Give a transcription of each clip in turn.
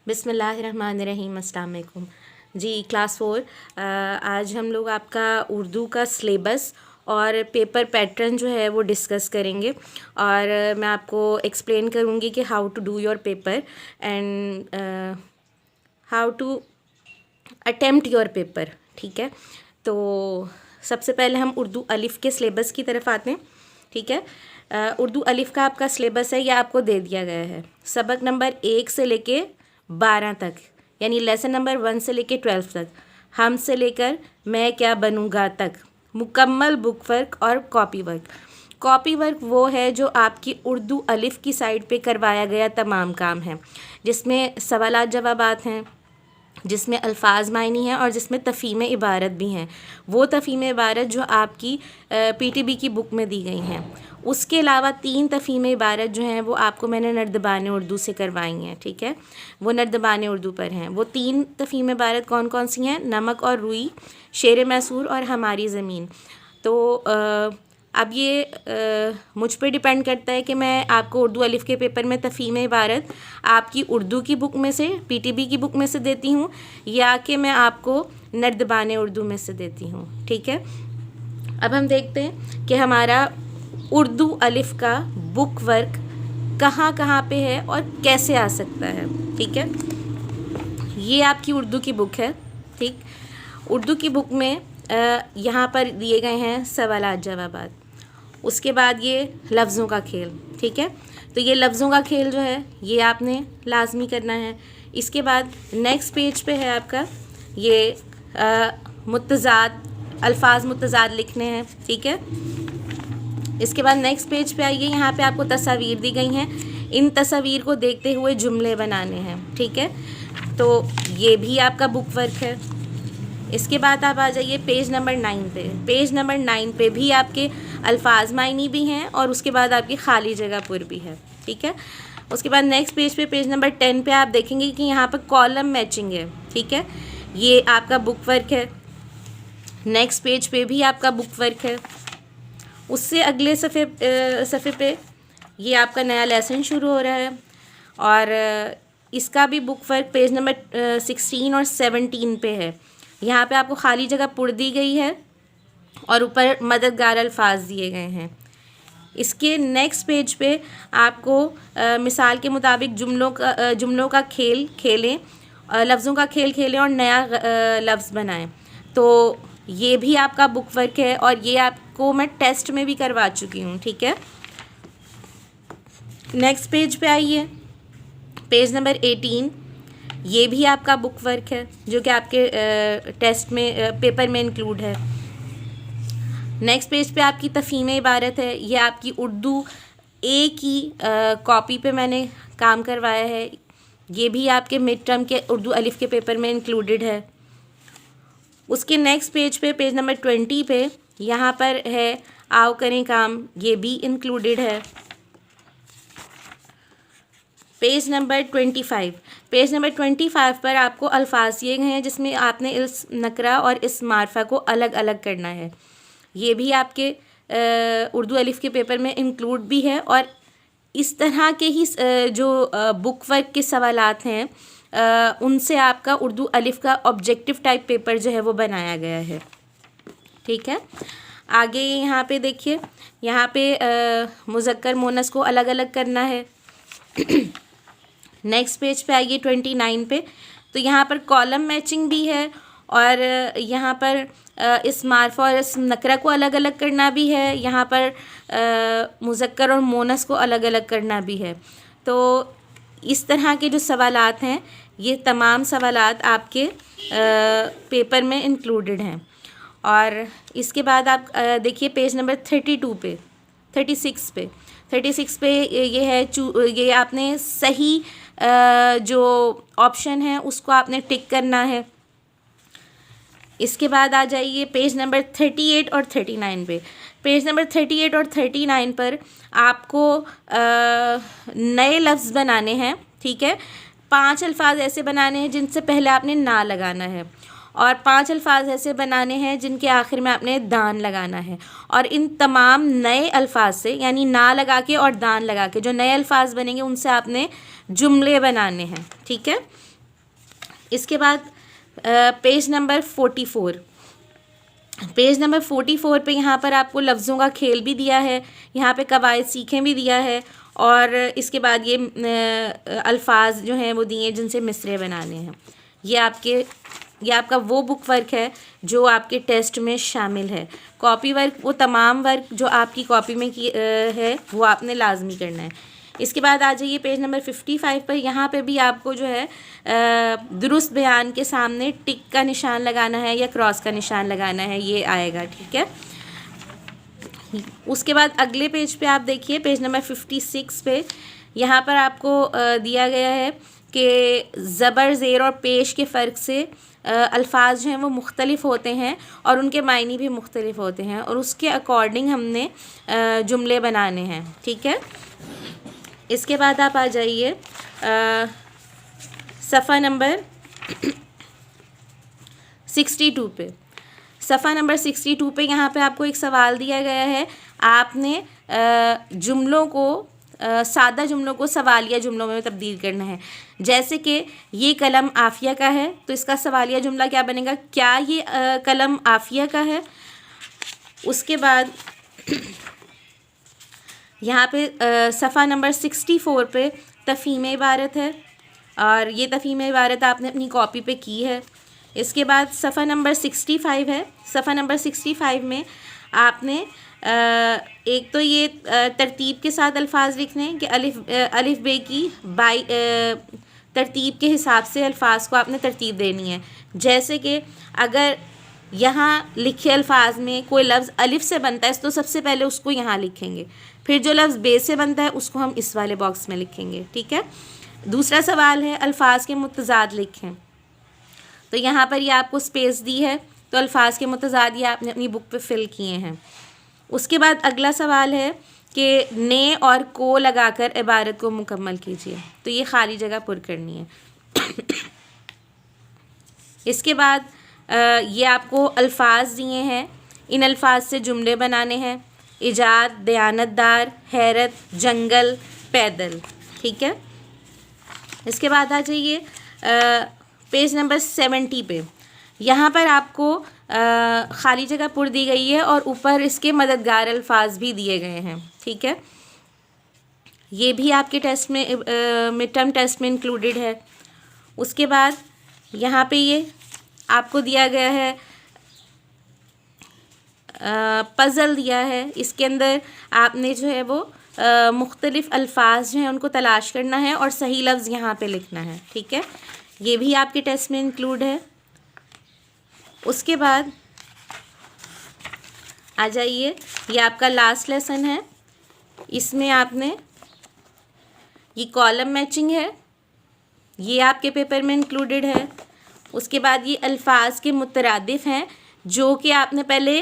बिस्मिल्लाहिर्रहमानिर्रहीम, अस्सलाम वालेकुम जी। क्लास 4 आज हम लोग आपका उर्दू का सिलेबस और पेपर पैटर्न जो है वो डिस्कस करेंगे और मैं आपको एक्सप्लेन करूँगी कि how to do your paper and how to attempt your paper. ठीक है, तो सबसे पहले हम उर्दू अलिफ़ के सिलेबस की तरफ आते हैं। ठीक है, उर्दू अलिफ़ का आपका सिलेबस है, यह आपको दे दिया गया है। सबक नंबर 1 से लेके 12 तक, यानी लेसन नंबर 1 से लेके 12 तक, हम से लेकर मैं क्या बनूँगा तक, मुकम्मल बुक वर्क और कॉपी वर्क। कॉपी वर्क वो है जो आपकी उर्दू अलिफ़ की साइड पे करवाया गया तमाम काम है, जिसमें सवालात जवाबात हैं, जिसमें अल्फाज मायनी हैं और जिसमें तफ़हीम इबारत भी हैं। वो तफ़हीम इबारत जो आपकी पीटीबी की बुक में दी गई हैं। उसके अलावा 3 तफ़हीम इबारत जो हैं वो आपको मैंने नर्दबान उर्दू से करवाई हैं। ठीक है, वो नर्दबान उर्दू पर हैं। वो 3 तफ़हीम इबारत कौन कौन सी हैं? नमक और रुई, शेर मैसूर और हमारी ज़मीन। तो अब ये मुझ पे डिपेंड करता है कि मैं आपको उर्दू अलिफ़ के पेपर में तफ़हीम इबारत आपकी उर्दू की बुक में से, पीटीबी की बुक में से देती हूँ, या कि मैं आपको नर्दबान उर्दू में से देती हूँ। ठीक है, अब हम देखते हैं कि हमारा उर्दू अलिफ़ का बुक वर्क कहाँ कहाँ पे है और कैसे आ सकता है। ठीक है, ये आपकी उर्दू की बुक है। ठीक, उर्दू की बुक में यहाँ पर दिए गए हैं सवालात जवाबात। उसके बाद ये लफ्ज़ों का खेल। ठीक है, तो ये लफ्ज़ों का खेल जो है ये आपने लाजमी करना है। इसके बाद नेक्स्ट पेज पे है आपका ये मुत्तज़ाद, अल्फाज मुत्तज़ाद लिखने हैं। ठीक है, इसके बाद नेक्स्ट पेज पे आइए, यहाँ पे आपको तस्वीर दी गई हैं, इन तस्वीर को देखते हुए जुमले बनाने हैं। ठीक है, तो ये भी आपका बुक वर्क है। इसके बाद आप आ जाइए पेज नंबर 9 पे। पेज नंबर 9 पे भी आपके अल्फाज मायनी भी हैं और उसके बाद आपकी खाली जगह पर भी है। ठीक है, उसके बाद नेक्स्ट पेज पे, पेज नंबर 10 पे आप देखेंगे कि यहाँ पर कॉलम मैचिंग है। ठीक है, ये आपका बुक वर्क है। नेक्स्ट पेज पे भी आपका बुक वर्क है। उससे अगले सफ़े पे ये आपका नया लेसन शुरू हो रहा है और इसका भी बुक वर्क पेज नंबर 16 और 17 पे है। यहाँ पे आपको खाली जगह पुर दी गई है और ऊपर मददगार अल्फाज दिए गए हैं। इसके नेक्स्ट पेज पे आपको मिसाल के मुताबिक जुमलों का खेल खेलें, लफ्ज़ों का खेल खेलें और नया लफ्ज़ बनाएं। तो ये भी आपका बुक वर्क है और ये आपको मैं टेस्ट में भी करवा चुकी हूँ। ठीक है, नेक्स्ट पेज पे आइए, पेज नंबर 18, ये भी आपका बुक वर्क है जो कि आपके टेस्ट में पेपर में इंक्लूड है। नेक्स्ट पेज पे आपकी तफ़हीम इबारत है, ये आपकी उर्दू ए की कॉपी पे मैंने काम करवाया है। ये भी आपके मिड टर्म के उर्दू अलिफ़ के पेपर में इंक्लूडेड है। उसके नेक्स्ट पेज पे, पेज नंबर 20 पे, यहाँ पर है आओ करें काम, ये भी इंक्लूडेड है। पेज नंबर 25, पेज नंबर 25 पर आपको अल्फाज दिए गए हैं जिसमें आपने इस नकरा और इस मारफा को अलग अलग करना है। ये भी आपके उर्दू अलिफ़ के पेपर में इंक्लूड भी है और इस तरह के ही जो बुक वर्क के सवालात हैं उनसे आपका उर्दू अलिफ़ का ऑब्जेक्टिव टाइप पेपर जो है वो बनाया गया है। ठीक है, आगे यहाँ पे देखिए, यहाँ पे मुज़क्कर मोनस को अलग अलग करना है। नेक्स्ट पेज पे आइए 29 पे, तो यहाँ पर कॉलम मैचिंग भी है और यहाँ पर इस मारफा और इस नकरा को अलग अलग करना भी है। यहाँ पर मुज़क्कर और मोनस को अलग अलग करना भी है। तो इस तरह के जो सवालात हैं ये तमाम सवालात आपके पेपर में इंक्लूडेड हैं। और इसके बाद आप देखिए पेज नंबर 32 पे, 36 पे ये है ये आपने सही जो ऑप्शन है उसको आपने टिक करना है। इसके बाद आ जाइए पेज नंबर 38 और 39 पे। पेज नंबर 38 और 39 पर आपको नए लफ्ज़ बनाने हैं। ठीक है, 5 अल्फाज ऐसे बनाने हैं जिनसे पहले आपने ना लगाना है और 5 अल्फाज ऐसे बनाने हैं जिनके आखिर में आपने दान लगाना है। और इन तमाम नए अल्फाज से, यानी ना लगा के और दान लगा के जो नए अल्फाज बनेंगे उनसे आपने जुमले बनाने हैं। ठीक है, इसके बाद पेज नंबर 44, पेज नंबर 44 पे यहाँ पर आपको लफ्ज़ों का खेल भी दिया है, यहाँ पे कवायद सीखें भी दिया है, और इसके बाद ये अल्फाज जो हैं वो दिए जिनसे मिसरे बनाने हैं। ये आपका वो बुक वर्क है जो आपके टेस्ट में शामिल है। कॉपी वर्क, वो तमाम वर्क जो आपकी कॉपी में है वो आपने लाजमी करना है। इसके बाद आ जाइए पेज नंबर 55 पर। यहाँ पे भी आपको जो है दुरुस्त बयान के सामने टिक का निशान लगाना है या क्रॉस का निशान लगाना है, ये आएगा, ठीक है। उसके बाद अगले पेज पे आप देखिए, पेज नंबर 56 पे यहाँ पर आपको दिया गया है कि ज़बर, ज़ेर और पेश के फ़र्क से अल्फाज जो हैं वो मुख्तलिफ होते हैं और उनके मायने भी मुख्तलिफ होते हैं, और उसके अकॉर्डिंग हमने जुमले बनाने हैं, ठीक है। इसके बाद आप आ जाइए सफ़ा नंबर 62 पे। सफ़ा नंबर 62 पे यहाँ पे आपको एक सवाल दिया गया है। आपने जुमलों को सादा जुमलों को सवालिया जुमलों में तब्दील करना है। जैसे कि ये कलम आफ़िया का है, तो इसका सवालिया जुमला क्या बनेगा, क्या ये कलम आफ़िया का है। उसके बाद यहाँ पे सफ़ा नंबर 64 पे तफ़हीम इबारत है, और ये तफ़हीम इबारत आपने अपनी कॉपी पे की है। इसके बाद सफ़ा नंबर 65 है। सफ़ा नंबर 65 में आपने एक तो ये तरतीब के साथ अल्फाज लिखने हैं कि अलिफ बे की तरतीब के हिसाब से अल्फाज को आपने तरतीब देनी है। जैसे कि अगर यहाँ लिखे अल्फाज में कोई लफ्ज़ अलिफ से बनता है तो सबसे पहले उसको यहाँ लिखेंगे, फिर जो लफ्ज़ बे से बनता है उसको हम इस वाले बॉक्स में लिखेंगे, ठीक है। दूसरा सवाल है अल्फाज के मुतज़ाद लिखें, तो यहाँ पर ये आपको स्पेस दी है, तो अल्फाज के मुतज़ाद ये आपने अपनी बुक पे फिल किए हैं। उसके बाद अगला सवाल है कि ने और को लगाकर इबारत को मुकम्मल कीजिए, तो ये खाली जगह पुर करनी है। इसके बाद ये आपको अल्फाज दिए हैं, इन अल्फाज से जुमले बनाने हैं। इजाद, दयानतदार, हैरत, जंगल, पैदल, ठीक है। इसके बाद आ जाइए पेज नंबर 70 पे। यहाँ पर आपको खाली जगह पुर दी गई है और ऊपर इसके मददगार अल्फाज भी दिए गए हैं, ठीक है। ये भी आपके टेस्ट में मिड टर्म टेस्ट में इंक्लूडेड है। उसके बाद यहाँ पे ये आपको दिया गया है पज़ल दिया है। इसके अंदर आपने जो है वो मुख्तलिफ़ अल्फाज जो हैं उनको तलाश करना है और सही लफ्ज़ यहाँ पे लिखना है, ठीक है। ये भी आपके टेस्ट में इंक्लूड है। उसके बाद आ जाइए, ये आपका लास्ट लेसन है। इसमें आपने ये कॉलम मैचिंग है, ये आपके पेपर में इंक्लूडेड है। उसके बाद ये अल्फाज के मुतरादिफ हैं जो कि आपने पहले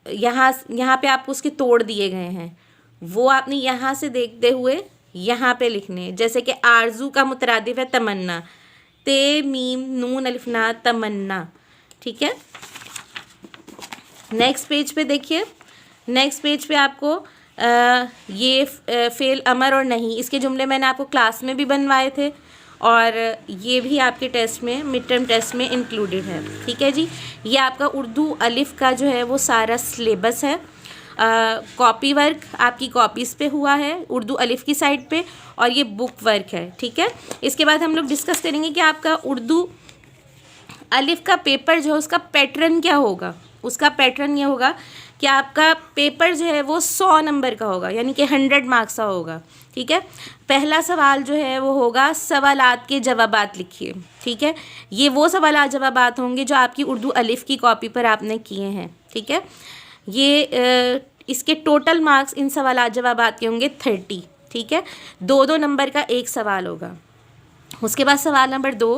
यहाँ पे आपको उसके तोड़ दिए गए हैं, वो आपने यहाँ से देखते हुए यहाँ पे लिखने। जैसे कि आरजू का मुतरादिफ है तमन्ना, ते मीम नून अलिफना तमन्ना, ठीक है। नेक्स्ट पेज पे देखिए, नेक्स्ट पेज पे आपको ये फ़ेल अमर और नहीं, इसके जुमले मैंने आपको क्लास में भी बनवाए थे और ये भी आपके टेस्ट में मिड टर्म टेस्ट में इंक्लूडेड है, ठीक है जी। ये आपका उर्दू अलिफ़ का जो है वो सारा सिलेबस है। कॉपी वर्क आपकी कॉपीज़ पे हुआ है उर्दू अलिफ़ की साइड पे, और ये बुक वर्क है, ठीक है। इसके बाद हम लोग डिस्कस करेंगे कि आपका उर्दू अलिफ़ का पेपर जो है उसका पैटर्न क्या होगा। उसका पैटर्न ये होगा कि आपका पेपर जो है वो 100 नंबर का होगा, यानी कि 100 मार्क्स का होगा, ठीक है। पहला सवाल जो है वो होगा सवालात के जवाबात लिखिए, ठीक है। ये वो सवालात जवाबात होंगे जो आपकी उर्दू अलिफ़ की कॉपी पर आपने किए हैं, ठीक है। ये इसके टोटल मार्क्स इन सवालात जवाबात के होंगे 30, ठीक है। 2-2 नंबर का एक सवाल होगा। उसके बाद सवाल नंबर 2,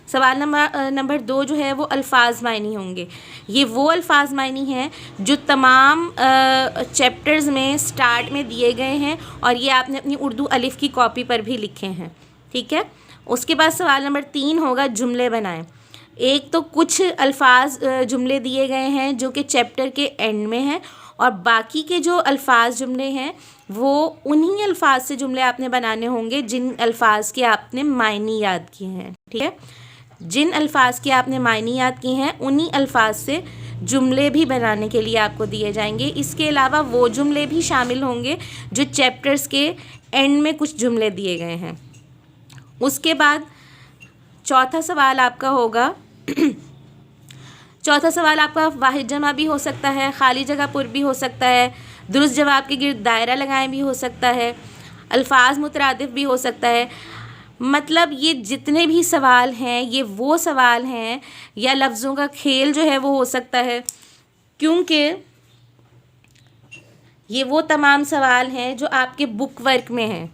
सवाल नंबर 2 जो है वो अल्फाज मायनी होंगे। ये वो अल्फाज मायनी हैं जो तमाम चैप्टर्स में स्टार्ट में दिए गए हैं और ये आपने अपनी उर्दू अलिफ़ की कॉपी पर भी लिखे हैं, ठीक है। उसके बाद सवाल नंबर 3 होगा जुमले बनाएं। एक तो कुछ अल्फाज जुमले दिए गए हैं जो कि चैप्टर के एंड में हैं, और बाकी के जो अल्फाज जुमले हैं वो उन्हीं अल्फाज से जुमले आपने बनाने होंगे जिन अल्फाज के आपने मायने याद किए हैं, ठीक है। जिन अल्फाज के आपने मायने याद किए हैं उन्हीं अल्फाज से जुमले भी बनाने के लिए आपको दिए जाएंगे। इसके अलावा वो जुमले भी शामिल होंगे जो चैप्टर्स के एंड में कुछ जुमले दिए गए हैं। उसके बाद चौथा सवाल आपका होगा चौथा सवाल आपका वाहिद जमा भी हो सकता है, खाली जगह पुर भी हो सकता है, दुरुस्त जवाब के गिर्द दायरा लगाएं भी हो सकता है, अल्फाज मुतरादिफ भी हो सकता है। मतलब ये जितने भी सवाल हैं ये वो सवाल हैं, या लफ्ज़ों का खेल जो है वो हो सकता है, क्योंकि ये वो तमाम सवाल हैं जो आपके बुक वर्क में हैं,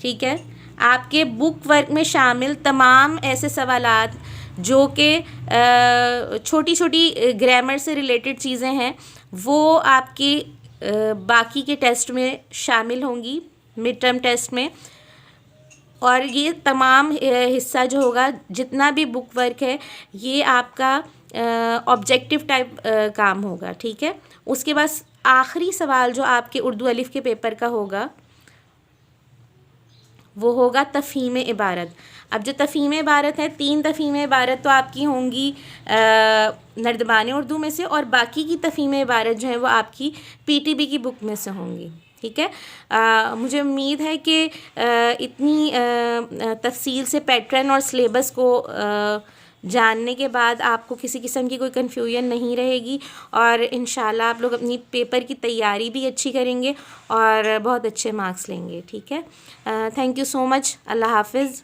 ठीक है। आपके बुक वर्क में शामिल तमाम ऐसे सवालात जो कि छोटी छोटी ग्रामर से रिलेटेड चीज़ें हैं वो आपके बाकी के टेस्ट में शामिल होंगी, मिड टर्म टेस्ट में। और ये तमाम हिस्सा जो होगा, जितना भी बुक वर्क है, ये आपका ऑब्जेक्टिव टाइप काम होगा, ठीक है। उसके बाद आखिरी सवाल जो आपके उर्दू अलिफ़ के पेपर का होगा वो होगा तफ़हीम इबारत। अब जो तफ़हीम इबारत है, 3 तफ़हीम इबारत तो आपकी होंगी नर्दबान उर्दू में से, और बाकी की तफ़हीम इबारत जो है वो आपकी पीटीबी की बुक में से होंगी, ठीक है। मुझे उम्मीद है कि इतनी तफसील से पैटर्न और सिलेबस को जानने के बाद आपको किसी किस्म की कोई कन्फ्यूजन नहीं रहेगी, और इंशाल्लाह आप लोग अपनी पेपर की तैयारी भी अच्छी करेंगे और बहुत अच्छे मार्क्स लेंगे, ठीक है। Thank you so much. अल्लाह हाफिज़।